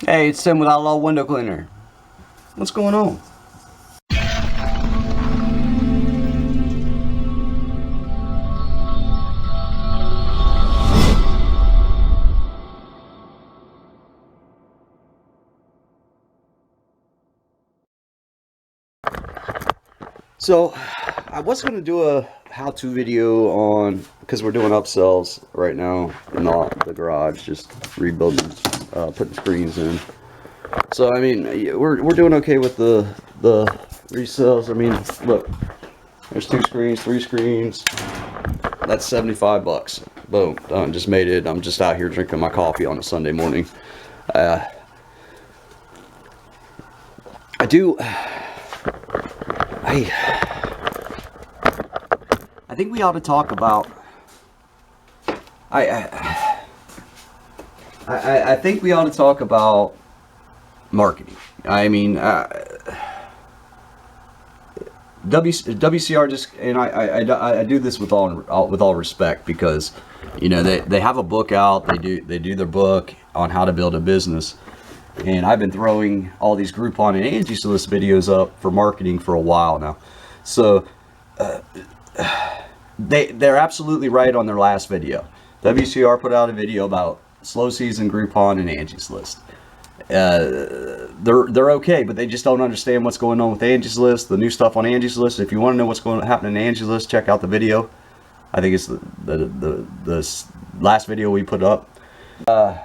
Hey, it's Tim with Outlaw Window Cleaner. What's going on? So, I was going to do a how-to video on, because we're doing upsells right now in the garage, just rebuilding, putting screens in. So, I mean, we're doing okay with the resales. I mean, look, there's 2 screens, 3 screens. That's $75. Boom, done. Just made it. I'm just out here drinking my coffee on a Sunday morning. I think we ought to talk about. I think we ought to talk about marketing. I mean, WCR just, and I do this with all respect, because you know they have a book out. They do their book on how to build a business, and I've been throwing all these Groupon and Angie's List videos up for marketing for a while now. So they're absolutely right on their last video. WCR put out a video about slow season Groupon and Angie's List. They're okay, but they just don't understand what's going on with Angie's List, the new stuff on Angie's List. If you want to know what's going to happen in Angie's List, check out the video. I think it's the last video we put up. Man,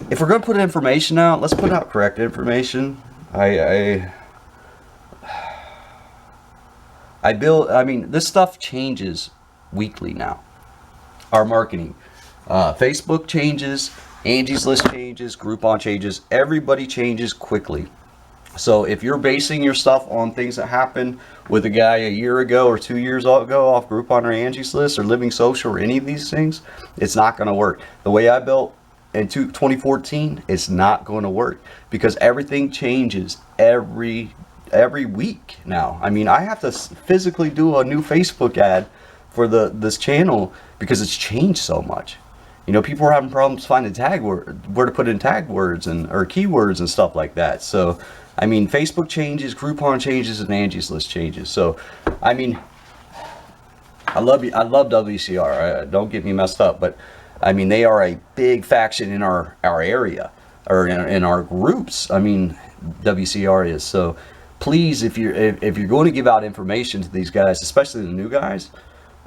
if we're going to put information out, let's put out correct information. I mean, this stuff changes weekly now. Our marketing, Facebook changes, Angie's List changes, Groupon changes, everybody changes quickly. So if you're basing your stuff on things that happened with a guy a year ago or 2 years ago off Groupon or Angie's List or Living Social or any of these things, it's not going to work. The way I built in 2014, it's not going to work, because everything changes every week now. I mean, I have to physically do a new Facebook ad for this channel because it's changed so much. You know, people are having problems finding where to put in tag words or keywords and stuff like that. So, I mean, Facebook changes, Groupon changes, and Angie's List changes. So, I mean, I love WCR. Don't get me messed up, but I mean, they are a big faction in our area, or in our groups. I mean, WCR is. So, please, if you're going to give out information to these guys, especially the new guys,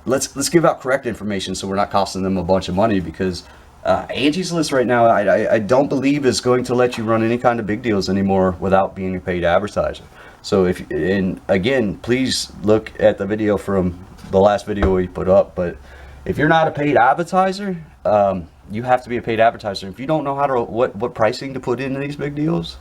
let's give out correct information so we're not costing them a bunch of money, because Angie's List right now, I don't believe is going to let you run any kind of big deals anymore without being a paid advertiser. So and again, please look at the video from the last video we put up. But if you're not a paid advertiser, you have to be a paid advertiser. If you don't know how to what pricing to put into these big deals,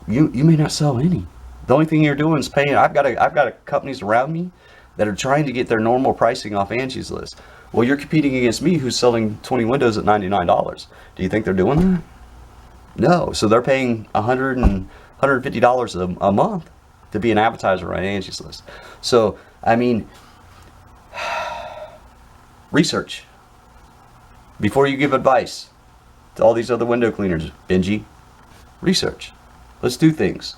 you may not sell any. The only thing you're doing is paying. I've got companies around me that are trying to get their normal pricing off Angie's List. Well, you're competing against me, who's selling 20 windows at $99. Do you think they're doing that? No. So they're paying $150 a month to be an advertiser on Angie's List. So, I mean, research before you give advice to all these other window cleaners. Benji, research. Let's do things.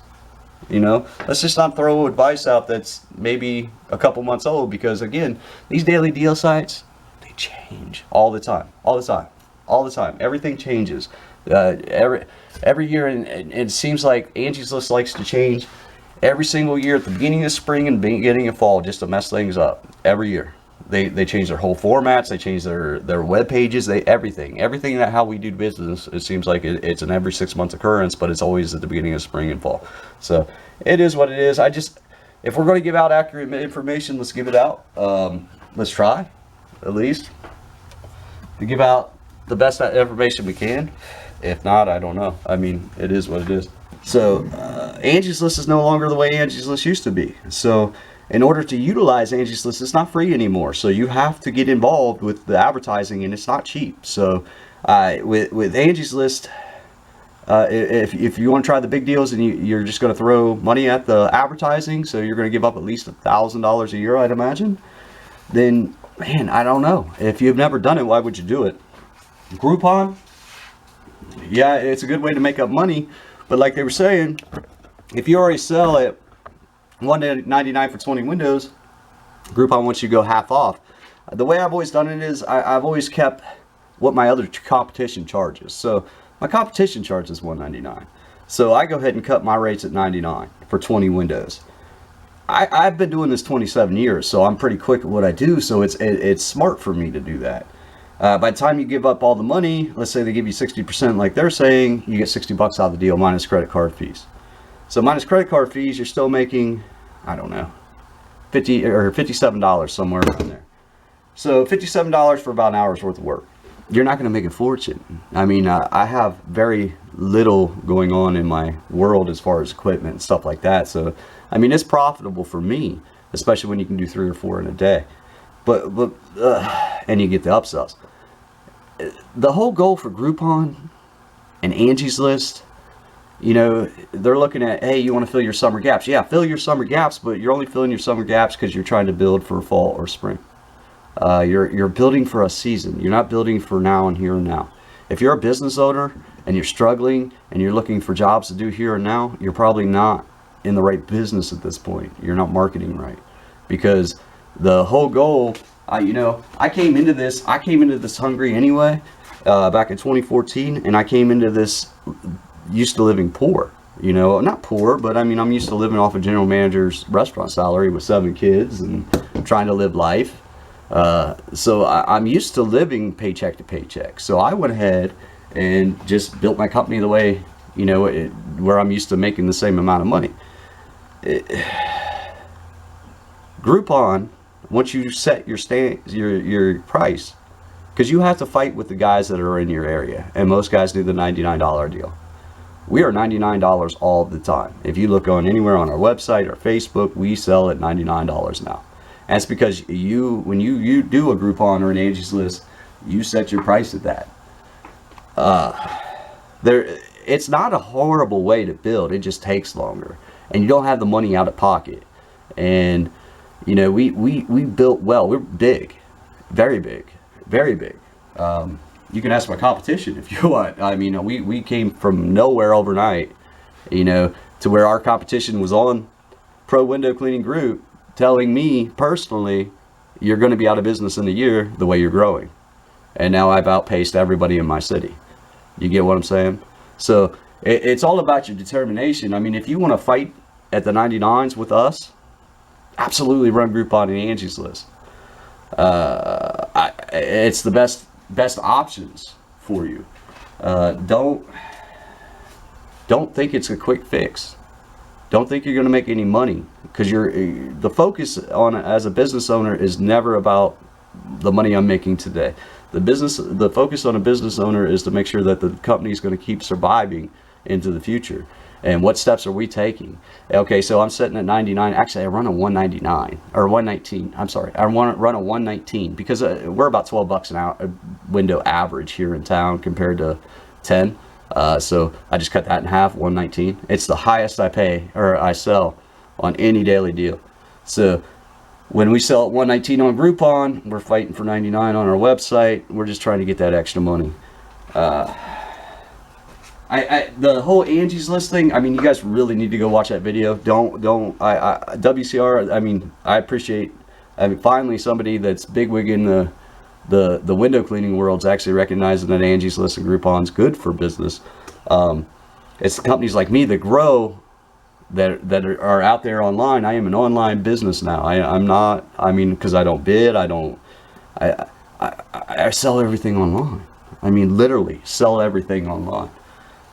You know, let's just not throw advice out that's maybe a couple months old, because again, these daily deal sites, they change all the time. Everything changes every year, and it seems like Angie's List likes to change every single year at the beginning of spring and beginning of fall, just to mess things up every year. They change their whole formats, they change their web pages, everything that how we do business. It seems like it's an every 6 month occurrence, but it's always at the beginning of spring and fall. So it is what it is. If we're going to give out accurate information, let's give it out. Let's try, at least, to give out the best information we can. If not, I don't know. I mean, it is what it is. So Angie's List is no longer the way Angie's List used to be. So in order to utilize Angie's List, it's not free anymore. So you have to get involved with the advertising, and it's not cheap. So with Angie's List, if you want to try the big deals and you're just going to throw money at the advertising, so you're going to give up at least $1,000 a year, I'd imagine, then Man, I don't know. If you've never done it, why would you do it? Groupon, yeah, it's a good way to make up money, but like they were saying, if you already sell at $1.99 for 20 windows, Groupon wants you to go half off. The way I've always done it is I've always kept what my other competition charges. So my competition charges $1.99. So I go ahead and cut my rates at $99 for 20 windows. I've been doing this 27 years, so I'm pretty quick at what I do, so it's smart for me to do that. By the time you give up all the money, let's say they give you 60% like they're saying, you get 60 bucks out of the deal minus credit card fees. So minus credit card fees, you're still making, I don't know, $50 or $57 somewhere around there. So $57 for about an hour's worth of work. You're not going to make a fortune. I mean, I have very little going on in my world as far as equipment and stuff like that. So, I mean, it's profitable for me, especially when you can do 3 or 4 in a day. And you get the upsells. The whole goal for Groupon and Angie's List, you know, they're looking at, hey, you want to fill your summer gaps. Yeah, fill your summer gaps, but you're only filling your summer gaps because you're trying to build for fall or spring. You're building for a season. You're not building for now and here and now. If you're a business owner and you're struggling and you're looking for jobs to do here and now, you're probably not in the right business at this point. You're not marketing right, because the whole goal, I came into this hungry anyway, back in 2014, and I came into this used to living poor. You know, not poor, but I mean, I'm used to living off a general manager's restaurant salary with 7 kids and trying to live life. So I'm used to living paycheck to paycheck. So I went ahead and just built my company the way, you know, where I'm used to making the same amount of money. Groupon, once you set your price, because you have to fight with the guys that are in your area, and most guys do the $99 deal. We are $99 all the time. If you look on anywhere on our website or Facebook, we sell at $99 now. And it's because when you do a Groupon or an Angie's List, you set your price at that. It's not a horrible way to build. It just takes longer, and you don't have the money out of pocket. And you know, we built well. We're big, very big, very big. You can ask my competition if you want. I mean, we came from nowhere overnight, you know, to where our competition was on Pro Window Cleaning Group telling me personally, you're going to be out of business in a year the way you're growing. And now I've outpaced everybody in my city. You get what I'm saying? So it's all about your determination. I mean, if you want to fight at the 99s with us, absolutely run Groupon and Angie's List. It's the best options for you. Don't think it's a quick fix. Don't think you're going to make any money, because the focus on as a business owner is never about the money I'm making today. The focus on a business owner is to make sure that the company is going to keep surviving into the future. And what steps are we taking? Okay, so I'm sitting at 99. Actually, I run a 199 or 119. I'm sorry, I want to run a 119 because we're about 12 bucks an hour window average here in town compared to 10. So I just cut that in half, 119. It's the highest I sell on any daily deal. So when we sell at 119 on Groupon, we're fighting for 99 on our website. We're just trying to get that extra money. The whole Angie's List thing, I mean, you guys really need to go watch that video. WCR, I mean, I appreciate, finally somebody that's bigwig in the window cleaning world's actually recognizing that Angie's List and Groupon's good for business. It's companies like me that grow, that are out there online. I am an online business now. I'm not, I mean, because I don't bid, I sell everything online. I mean, literally sell everything online.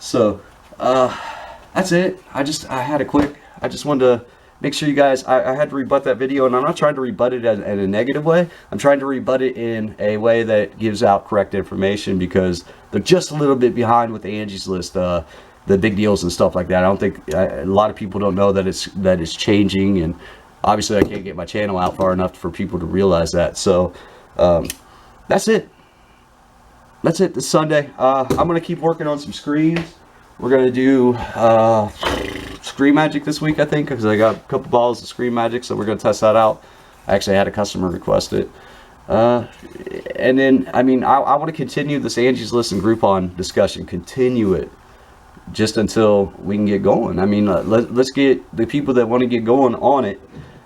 So that's it. I just wanted to make sure you guys, I had to rebut that video, and I'm not trying to rebut it in a negative way. I'm trying to rebut it in a way that gives out correct information, because they're just a little bit behind with the Angie's List, the big deals and stuff like that. I don't think a lot of people don't know that it's changing, and obviously I can't get my channel out far enough for people to realize that. So that's it. That's it this Sunday. I'm going to keep working on some screens. We're going to do Screen Magic this week, I think, because I got a couple bottles of Screen Magic, so we're going to test that out. I actually had a customer request it. And then, I mean, I want to continue this Angie's List and Groupon discussion, continue it just until we can get going. I mean, let's get the people that want to get going on it.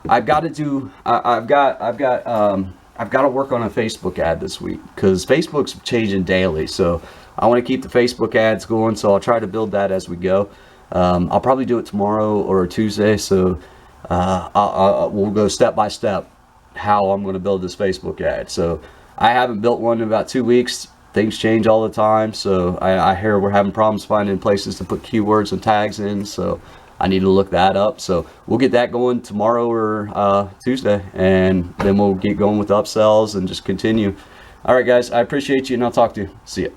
I've got to do, I've got to work on a Facebook ad this week, because Facebook's changing daily. So I want to keep the Facebook ads going. So I'll try to build that as we go. I'll probably do it tomorrow or Tuesday. So we'll go step by step how I'm going to build this Facebook ad. So I haven't built one in about 2 weeks. Things change all the time. So I hear we're having problems finding places to put keywords and tags in. So I need to look that up. So we'll get that going tomorrow or Tuesday, and then we'll get going with upsells and just continue. All right, guys, I appreciate you, and I'll talk to you. See ya.